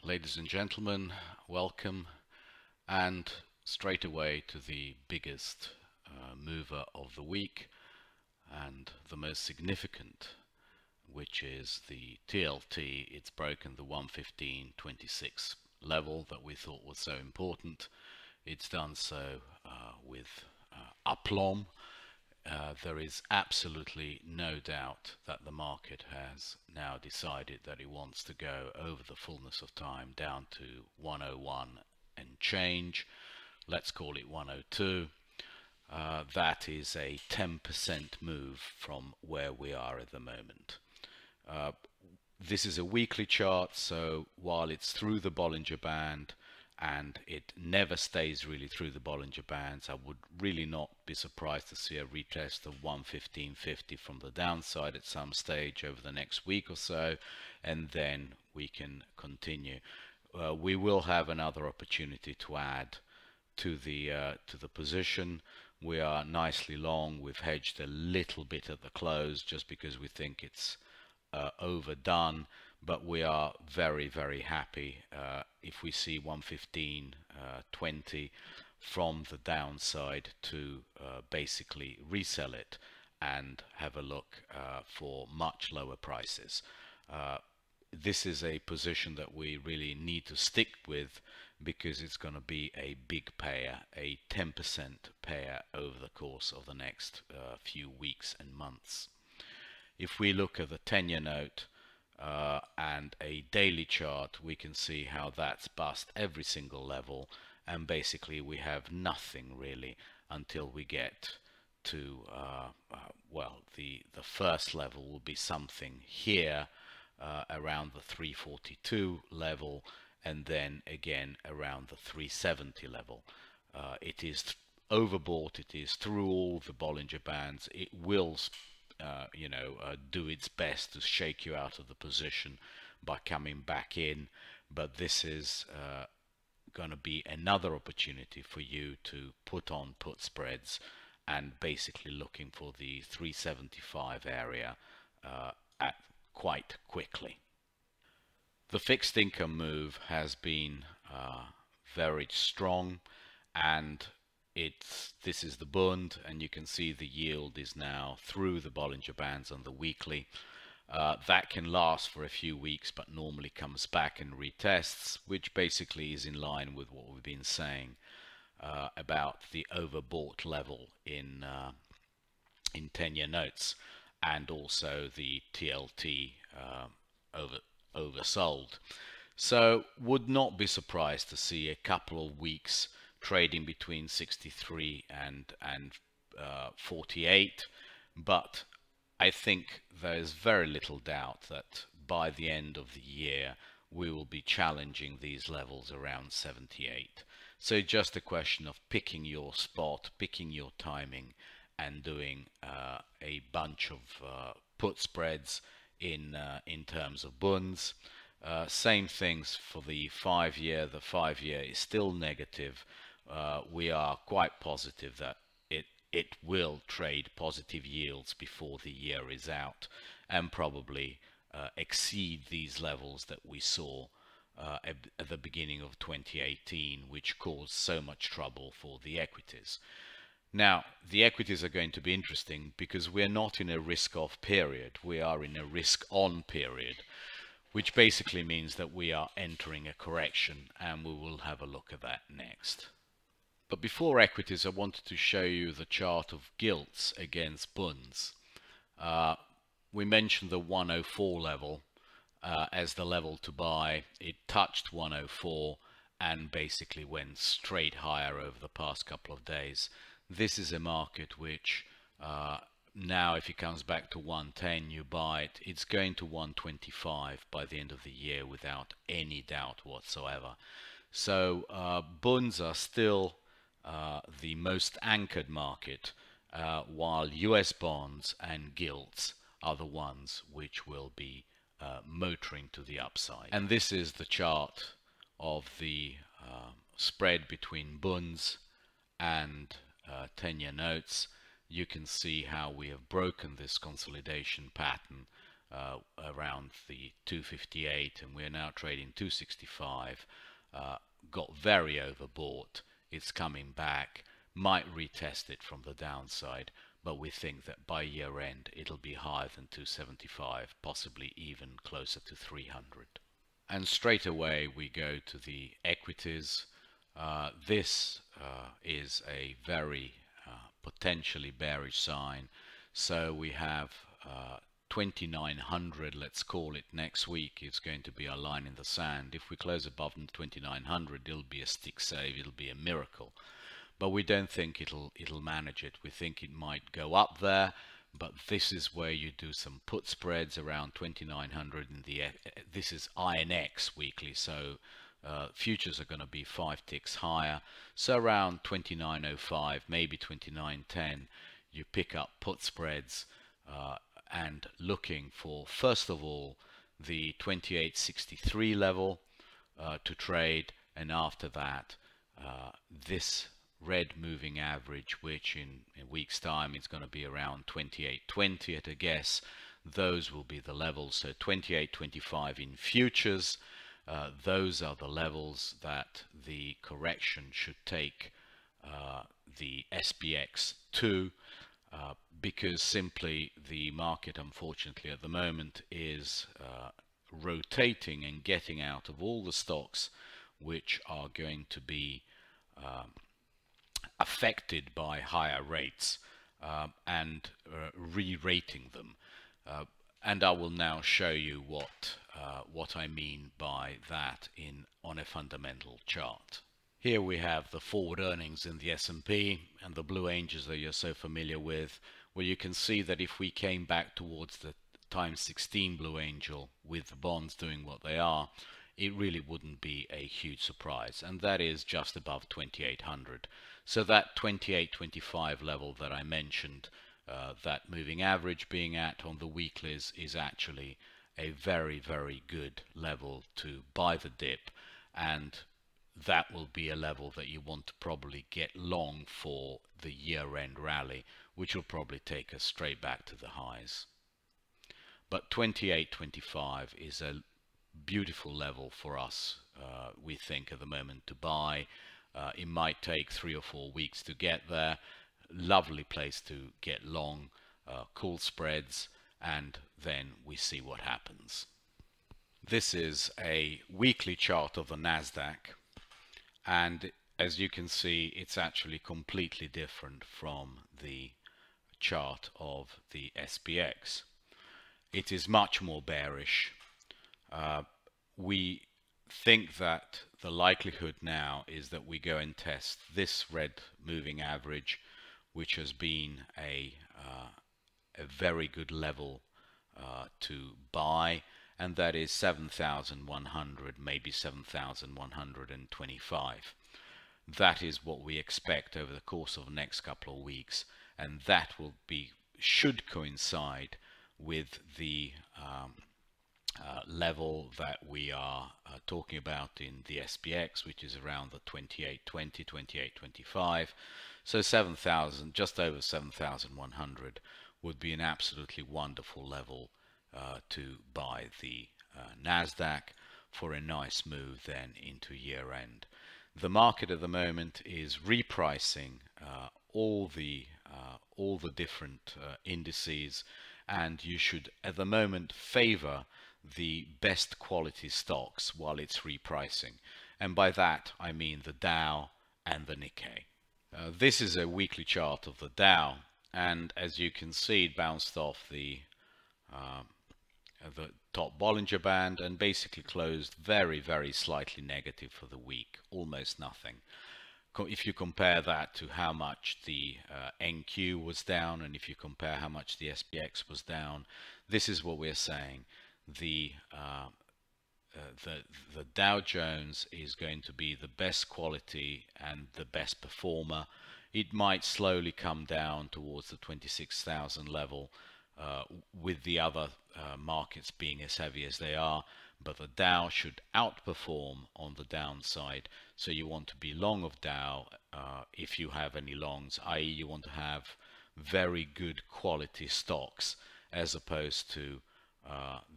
Ladies and gentlemen, welcome, and straight away to the biggest mover of the week and the most significant, which is the TLT. It's broken the 115.26 level that we thought was so important. It's done so with aplomb. There is absolutely no doubt that the market has now decided that it wants to go over the fullness of time down to 101 and change. Let's call it 102. That is a 10% move from where we are at the moment. This is a weekly chart, so while it's through the Bollinger Band, and it never stays really through the Bollinger Bands, I would really not be surprised to see a retest of 115.50 from the downside at some stage over the next week or so, and then we can continue. We will have another opportunity to add to the position. We are nicely long. We've hedged a little bit at the close just because we think it's overdone, but we are very happy if we see 115.20 from the downside to basically resell it and have a look for much lower prices. This is a position that we really need to stick with because it's going to be a big payer, a 10% payer over the course of the next few weeks and months. If we look at the 10-year note and a daily chart, we can see how that's bust every single level, and basically we have nothing really until we get to well, the first level will be something here around the 342 level, and then again around the 370 level. It is overbought. It is through all the Bollinger Bands. It will do its best to shake you out of the position by coming back in, but this is going to be another opportunity for you to put on put spreads and basically looking for the 375 area at quite quickly. The fixed income move has been very strong, and this is the Bund, and you can see the yield is now through the Bollinger Bands on the weekly. That can last for a few weeks, but normally comes back and retests, which basically is in line with what we've been saying about the overbought level in 10-year notes, and also the TLT oversold. So would not be surprised to see a couple of weeks trading between 63 and 48, but I think there is very little doubt that by the end of the year we will be challenging these levels around 78. So just a question of picking your spot, picking your timing, and doing a bunch of put spreads in terms of bunds. Same things for the 5-year. The 5-year is still negative. We are quite positive that it will trade positive yields before the year is out, and probably exceed these levels that we saw at the beginning of 2018, which caused so much trouble for the equities. Now, the equities are going to be interesting because we're not in a risk-off period. We are in a risk-on period, which basically means that we are entering a correction, and we will have a look at that next. But before equities, I wanted to show you the chart of gilts against bunds. We mentioned the 104 level as the level to buy. It touched 104 and basically went straight higher over the past couple of days. This is a market which now if it comes back to 110, you buy it. It's going to 125 by the end of the year without any doubt whatsoever. So bunds are still the most anchored market, while US bonds and gilts are the ones which will be motoring to the upside. And this is the chart of the spread between bunds and 10-year notes. You can see how we have broken this consolidation pattern around the 258, and we're now trading 265. Got very overbought. It's coming back, might retest it from the downside, but we think that by year end it'll be higher than 275, possibly even closer to 300. And straight away we go to the equities. This is a very potentially bearish sign. So we have 2900, let's call it, next week is going to be our line in the sand. If we close above 2900, it'll be a stick save, it'll be a miracle. But we don't think it'll manage it. We think it might go up there, but this is where you do some put spreads around 2900 in the this is INX weekly, so futures are going to be 5 ticks higher, so around 2905, maybe 2910. You pick up put spreads and looking for, first of all, the 2863 level to trade, and after that this red moving average, which in a week's time is going to be around 2820 at a guess. Those will be the levels. So 2825 in futures, those are the levels that the correction should take the SPX to, because simply the market, unfortunately, at the moment is rotating and getting out of all the stocks which are going to be affected by higher rates and re-rating them. And I will now show you what I mean by that on a fundamental chart. Here we have the forward earnings in the S&P and the Blue Angels that you're so familiar with, where you can see that if we came back towards the times 16 Blue Angel with the bonds doing what they are, it really wouldn't be a huge surprise, and that is just above 2800. So that 2825 level that I mentioned, that moving average being at on the weeklies, is actually a very, very good level to buy the dip, and that will be a level that you want to probably get long for the year-end rally, which will probably take us straight back to the highs. But 2825 is a beautiful level for us, we think, at the moment to buy. It might take 3 or 4 weeks to get there. Lovely place to get long, cool spreads, and then we see what happens. This is a weekly chart of the Nasdaq, and as you can see, it's actually completely different from the chart of the SPX. It is much more bearish. We think that the likelihood now is that we go and test this red moving average, which has been a very good level to buy, and that is 7,100, maybe 7,125. That is what we expect over the course of the next couple of weeks, and that should coincide with the level that we are talking about in the SPX, which is around the 2820, 2825. So 7,000, just over 7,100 would be an absolutely wonderful level to buy the Nasdaq for a nice move then into year end. The market at the moment is repricing all the different indices, and you should at the moment favor the best quality stocks while it's repricing, and by that I mean the Dow and the Nikkei. This is a weekly chart of the Dow, and as you can see, it bounced off the top Bollinger Band and basically closed very, very slightly negative for the week, almost nothing. If you compare that to how much the NQ was down, and if you compare how much the SPX was down, this is what we're saying. The Dow Jones is going to be the best quality and the best performer. It might slowly come down towards the 26,000 level, with the other markets being as heavy as they are, but the Dow should outperform on the downside. So you want to be long of Dow if you have any longs, i.e. you want to have very good quality stocks as opposed to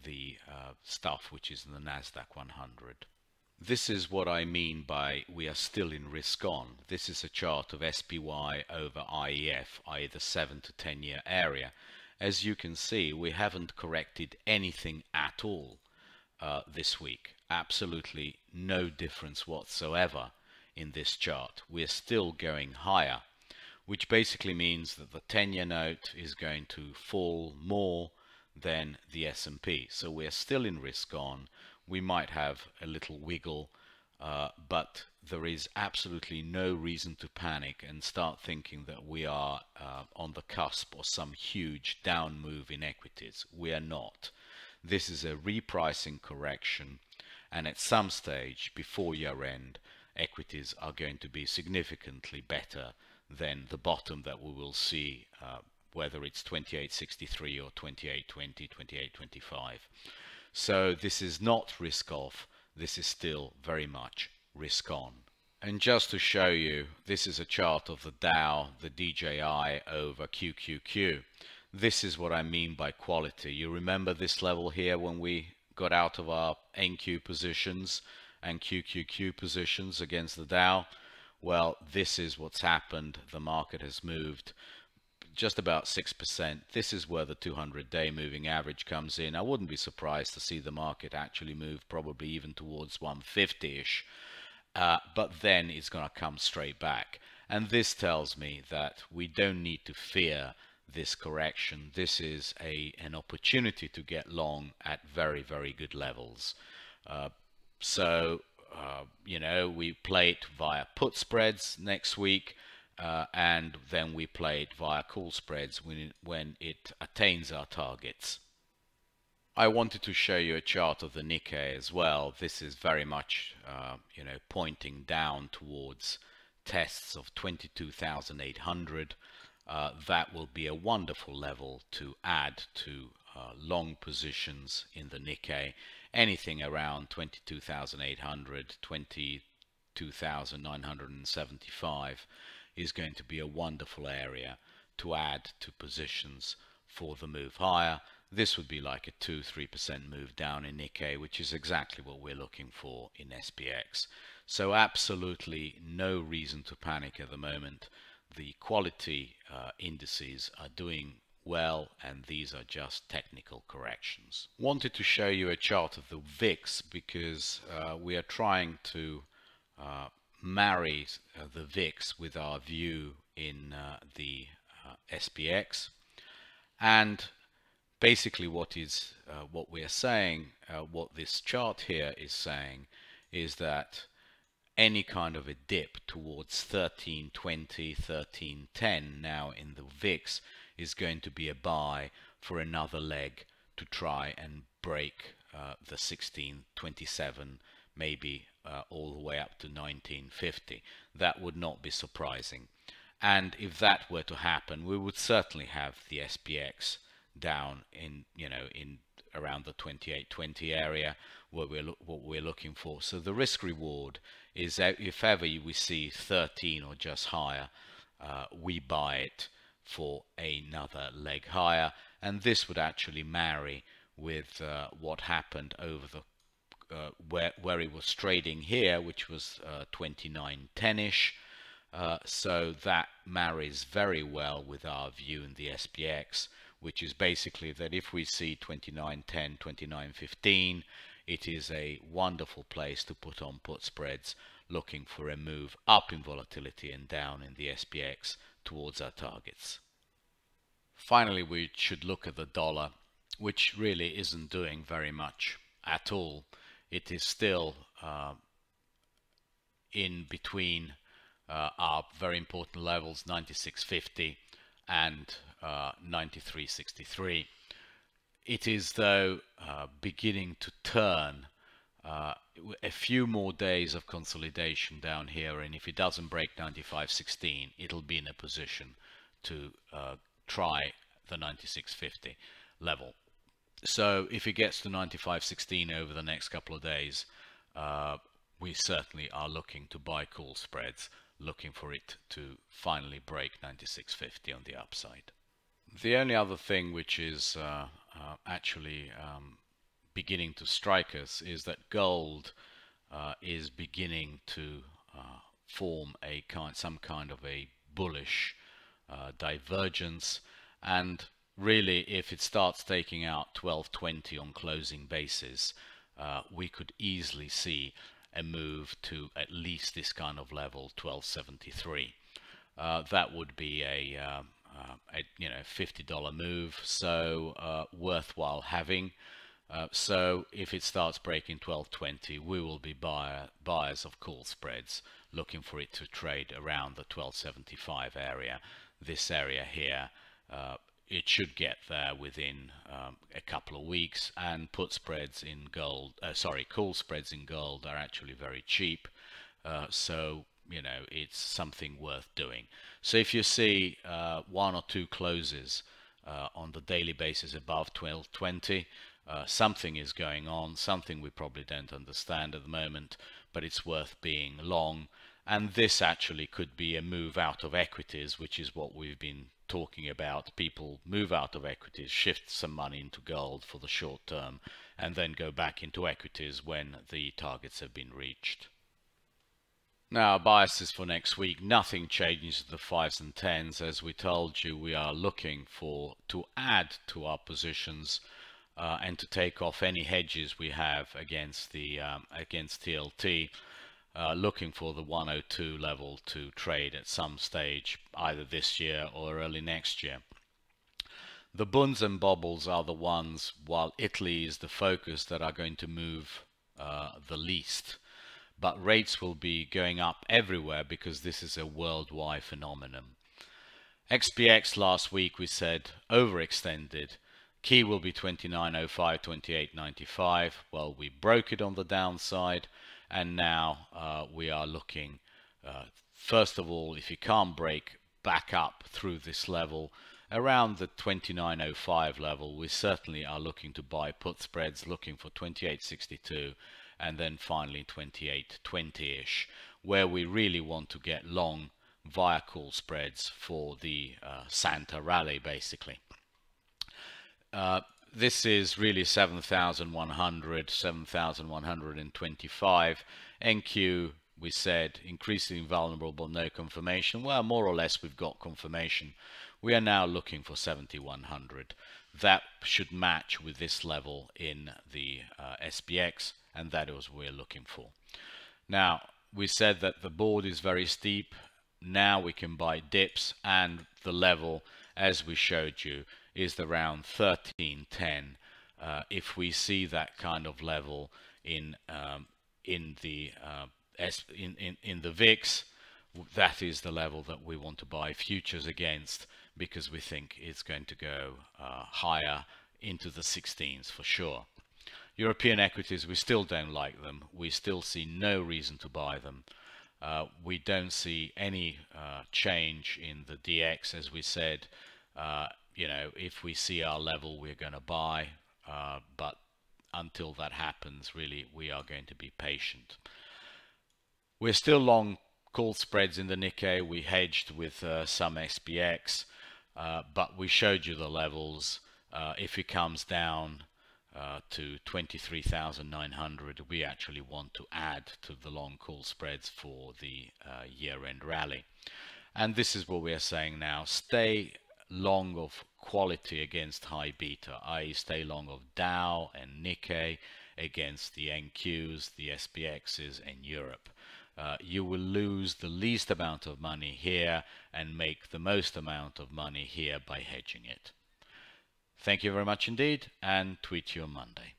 the stuff which is in the Nasdaq 100. This is what I mean by we are still in risk on. This is a chart of SPY over IEF, i.e. the 7 to 10 year area. As you can see, we haven't corrected anything at all this week. Absolutely no difference whatsoever in this chart. We're still going higher, which basically means that the 10-year note is going to fall more than the S&P. So we're still in risk on. We might have a little wiggle, but there is absolutely no reason to panic and start thinking that we are on the cusp of some huge down move in equities. We are not. This is a repricing correction, and at some stage before year end, equities are going to be significantly better than the bottom that we will see, whether it's 28.63 or 28.20, 28.25. So this is not risk off, this is still very much risk on. And just to show you, this is a chart of the Dow, the DJI over QQQ. This is what I mean by quality. You remember this level here when we got out of our NQ positions and QQQ positions against the Dow? Well, this is what's happened. The market has moved just about 6%. This is where the 200-day moving average comes in. I wouldn't be surprised to see the market actually move probably even towards 150-ish, but then it's going to come straight back. And this tells me that we don't need to fear this correction. This is an opportunity to get long at very, very good levels. You know, we play it via put spreads next week. And then we play it via call spreads when it attains our targets. I wanted to show you a chart of the Nikkei as well. This is very much, you know, pointing down towards tests of 22,800. That will be a wonderful level to add to long positions in the Nikkei. Anything around 22,800, 22,975 is going to be a wonderful area to add to positions for the move higher. This would be like a 2-3% move down in Nikkei, which is exactly what we're looking for in SPX. So absolutely no reason to panic at the moment. The quality indices are doing well, and these are just technical corrections. Wanted to show you a chart of the VIX because we are trying to marry the VIX with our view in the SPX, and basically what we are saying, what this chart here is saying, is that any kind of a dip towards 1320, 1310 now in the VIX is going to be a buy for another leg to try and break the 1627, maybe all the way up to 1950. That would not be surprising. And if that were to happen, we would certainly have the SPX down in, you know, in around the 2820 area, where what we're looking for. So the risk reward is that if ever we see 13 or just higher, we buy it for another leg higher, and this would actually marry with what happened over the where it was trading here, which was 2910-ish. So that marries very well with our view in the SPX, which is basically that if we see 2910, 2915, it is a wonderful place to put on put spreads, looking for a move up in volatility and down in the SPX towards our targets. Finally, we should look at the dollar, which really isn't doing very much at all. It is still in between our very important levels, 96.50 and 93.63. It is, though, beginning to turn. A few more days of consolidation down here, and if it doesn't break 95.16, it'll be in a position to try the 96.50 level. So if it gets to 95.16 over the next couple of days, we certainly are looking to buy call spreads, looking for it to finally break 96.50 on the upside. The only other thing which is actually beginning to strike us is that gold is beginning to form some kind of a bullish divergence, and really if it starts taking out 1220 on closing basis, we could easily see a move to at least this kind of level, 1273. That would be a $50 move, so worthwhile having. So if it starts breaking 1220, we will be buyers of call spreads, looking for it to trade around the 1275 area. This area here, it should get there within a couple of weeks, and put spreads in gold, call spreads in gold are actually very cheap. So it's something worth doing. So if you see one or two closes on the daily basis above 1220, something is going on, something we probably don't understand at the moment, but it's worth being long. And this actually could be a move out of equities, which is what we've been talking about. People move out of equities, shift some money into gold for the short term, and then go back into equities when the targets have been reached. Now, biases for next week, nothing changes to the 5s and 10s. As we told you, we are looking to add to our positions and to take off any hedges we have against TLT, looking for the 102 level to trade at some stage, either this year or early next year. The bunds and bobbles are the ones, while Italy is the focus, that are going to move the least. But rates will be going up everywhere because this is a worldwide phenomenon. XPX last week we said overextended. Key will be 29.05, 28.95. Well, we broke it on the downside, and now we are looking, first of all, if you can't break back up through this level, around the 29.05 level, we certainly are looking to buy put spreads, looking for 28.62. And then finally 28.20-ish, where we really want to get long via call spreads for the Santa rally, basically. This is really 7,100, 7,125. NQ, we said, increasingly vulnerable but no confirmation. Well, more or less we've got confirmation. We are now looking for 7,100. That should match with this level in the SPX, and that is what we're looking for. Now, we said that the board is very steep. Now we can buy dips, and the level, as we showed you, is around 1310. If we see that kind of level in the VIX, that is the level that we want to buy futures against, because we think it's going to go higher into the 16s for sure. European equities, we still don't like them. We still see no reason to buy them. We don't see any change in the DX, as we said. If we see our level, we're going to buy. But until that happens, really, we are going to be patient. We're still long call spreads in the Nikkei. We hedged with some SPX, but we showed you the levels. If it comes down to 23,900, we actually want to add to the long call spreads for the year-end rally. And this is what we are saying now. Stay long of quality against high beta, i.e. stay long of Dow and Nikkei against the NQs, the SPXs, and Europe. You will lose the least amount of money here and make the most amount of money here by hedging it. Thank you very much indeed, and tweet you on Monday.